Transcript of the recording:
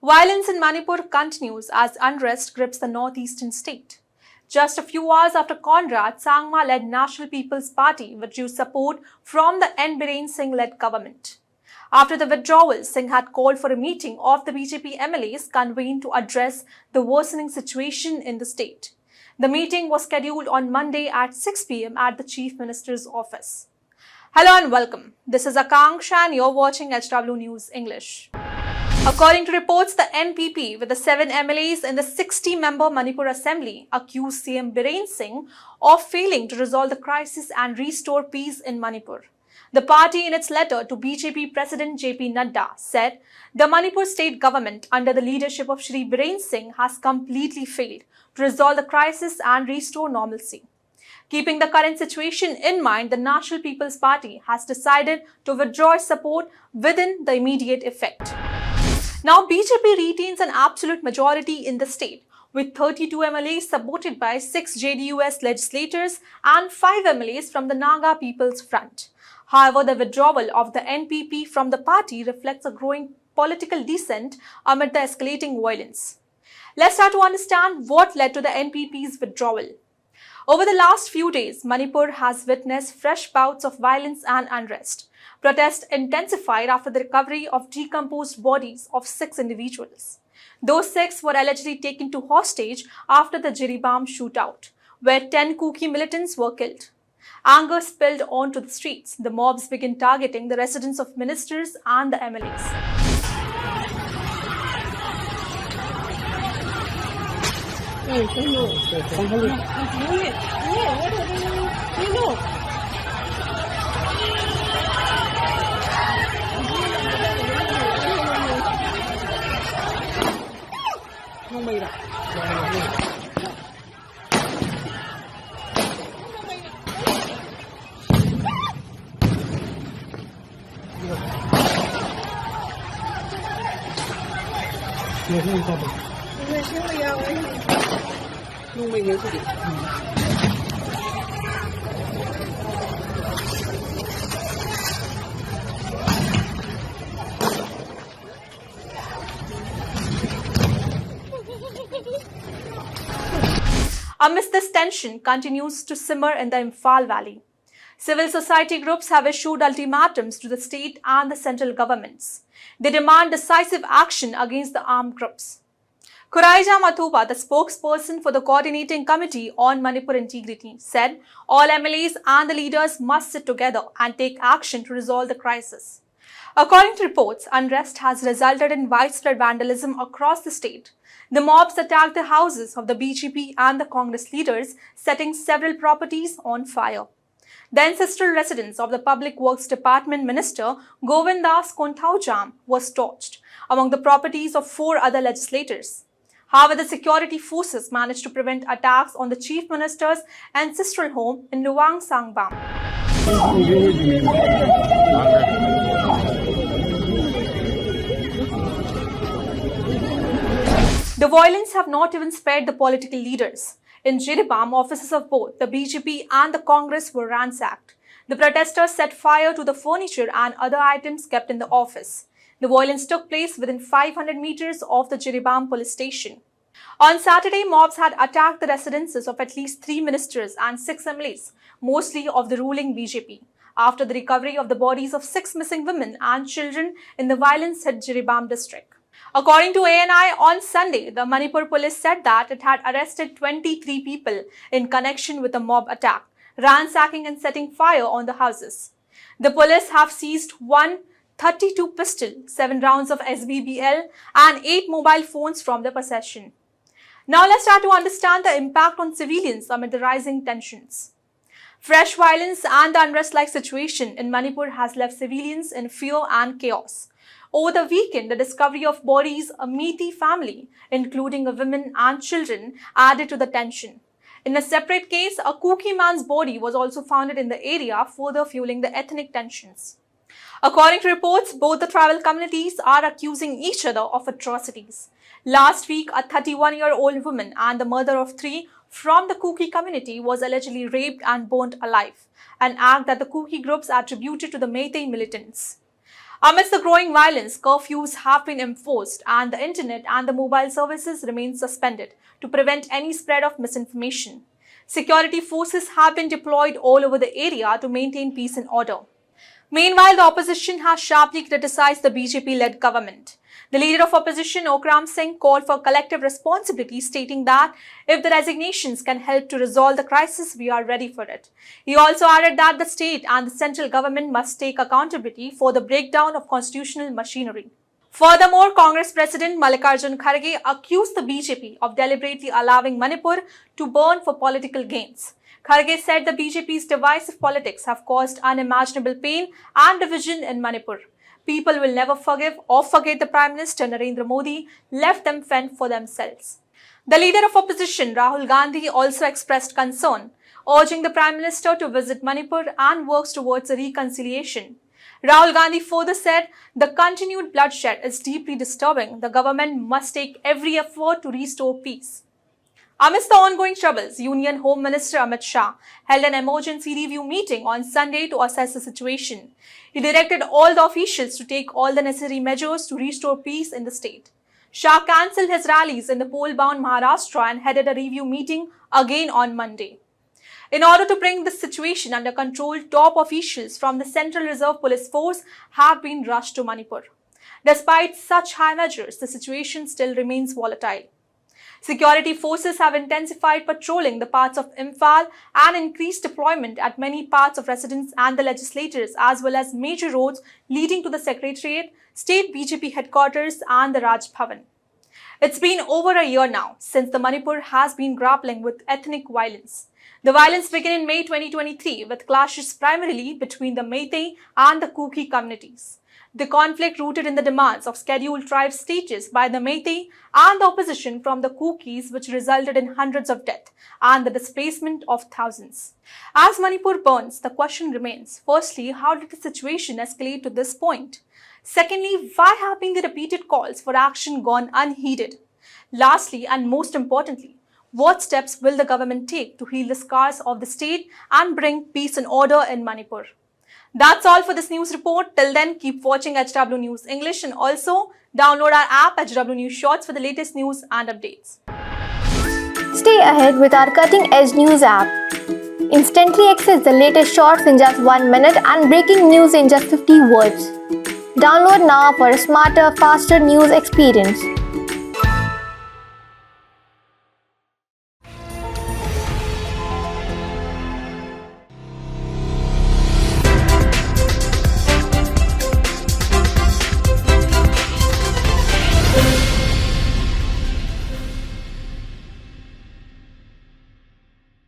Violence in Manipur continues as unrest grips the northeastern state. Just a few hours after Conrad, Sangma-led National People's Party withdrew support from the N Biren Singh-led government. After the withdrawal, Singh had called for a meeting of the BJP MLAs convened to address the worsening situation in the state. The meeting was scheduled on Monday at 6 p.m. at the Chief Minister's office. Hello and welcome. This is Akanksha and you're watching HW News English. According to reports, the NPP with the 7 MLAs in the 60-member Manipur Assembly accused CM Biren Singh of failing to resolve the crisis and restore peace in Manipur. The party in its letter to BJP President JP Nadda said the Manipur state government under the leadership of Shri Biren Singh has completely failed to resolve the crisis and restore normalcy. Keeping the current situation in mind, the National People's Party has decided to withdraw its support within the immediate effect. Now, BJP retains an absolute majority in the state, with 32 MLAs supported by 6 JDUS legislators and 5 MLAs from the Naga People's Front. However, the withdrawal of the NPP from the party reflects a growing political dissent amid the escalating violence. Let's start to understand what led to the NPP's withdrawal. Over the last few days, Manipur has witnessed fresh bouts of violence and unrest. Protests intensified after the recovery of decomposed bodies of 6 individuals. Those 6 were allegedly taken to hostage after the Jiribam shootout, where 10 Kuki militants were killed. Anger spilled onto the streets. The mobs began targeting the residence of ministers and the MLAs. Amidst this tension continues to simmer in the Imphal Valley. Civil society groups have issued ultimatums to the state and the central governments. They demand decisive action against the armed groups. Kuraija Mathuba, the spokesperson for the Coordinating Committee on Manipur Integrity, said all MLAs and the leaders must sit together and take action to resolve the crisis. According to reports, unrest has resulted in widespread vandalism across the state. The mobs attacked the houses of the BJP and the Congress leaders, setting several properties on fire. The ancestral residence of the Public Works Department Minister Govindas Konthaujam was torched, among the properties of 4 other legislators. However, the security forces managed to prevent attacks on the Chief Minister's ancestral home in Luang Sangbam. The violence have not even spared the political leaders. In Jiribam, offices of both the BJP and the Congress were ransacked. The protesters set fire to the furniture and other items kept in the office. The violence took place within 500 meters of the Jiribam police station. On Saturday, mobs had attacked the residences of at least 3 ministers and 6 MLAs, mostly of the ruling BJP, after the recovery of the bodies of 6 missing women and children in the violence-hit Jiribam district. According to ANI, on Sunday, the Manipur police said that it had arrested 23 people in connection with a mob attack, ransacking and setting fire on the houses. The police have seized 1 .32 pistol, 7 rounds of SBBL and 8 mobile phones from the possession. Now let's start to understand the impact on civilians amid the rising tensions. Fresh violence and the unrest-like situation in Manipur has left civilians in fear and chaos. Over the weekend, the discovery of bodies, a Methi family, including a woman and children, added to the tension. In a separate case, a Kuki man's body was also found in the area, further fueling the ethnic tensions. According to reports, both the tribal communities are accusing each other of atrocities. Last week, a 31-year-old woman and the mother of 3 from the Kuki community was allegedly raped and burnt alive, an act that the Kuki groups attributed to the Meitei militants. Amidst the growing violence, curfews have been enforced and the internet and the mobile services remain suspended to prevent any spread of misinformation. Security forces have been deployed all over the area to maintain peace and order. Meanwhile, the opposition has sharply criticized the BJP-led government. The leader of opposition, Okram Singh, called for collective responsibility, stating that if the resignations can help to resolve the crisis, we are ready for it. He also added that the state and the central government must take accountability for the breakdown of constitutional machinery. Furthermore, Congress President Mallikarjun Kharge accused the BJP of deliberately allowing Manipur to burn for political gains. Kharge said the BJP's divisive politics have caused unimaginable pain and division in Manipur. People will never forgive or forget the Prime Minister Narendra Modi left them fend for themselves. The leader of opposition, Rahul Gandhi, also expressed concern, urging the Prime Minister to visit Manipur and work towards a reconciliation. Rahul Gandhi further said, the continued bloodshed is deeply disturbing. The government must take every effort to restore peace. Amidst the ongoing troubles, Union Home Minister Amit Shah held an emergency review meeting on Sunday to assess the situation. He directed all the officials to take all the necessary measures to restore peace in the state. Shah cancelled his rallies in the poll-bound Maharashtra and headed a review meeting again on Monday. In order to bring the situation under control, top officials from the Central Reserve Police Force have been rushed to Manipur. Despite such high measures, the situation still remains volatile. Security forces have intensified patrolling the parts of Imphal and increased deployment at many parts of residence and the legislators, as well as major roads leading to the Secretariat, State BJP headquarters and the Raj Bhavan. It's been over a year now since the Manipur has been grappling with ethnic violence. The violence began in May 2023 with clashes primarily between the Meitei and the Kuki communities. The conflict rooted in the demands of scheduled tribe status by the Meitei and the opposition from the Kukis, which resulted in hundreds of deaths and the displacement of thousands. As Manipur burns, the question remains, firstly, how did the situation escalate to this point? Secondly, why have been the repeated calls for action gone unheeded? Lastly, and most importantly, what steps will the government take to heal the scars of the state and bring peace and order in Manipur? That's all for this news report. Till then, keep watching HW News English and also download our app HW News Shorts for the latest news and updates. Stay ahead with our cutting-edge news app. Instantly access the latest shorts in just 1 minute and breaking news in just 50 words. Download now for a smarter, faster news experience.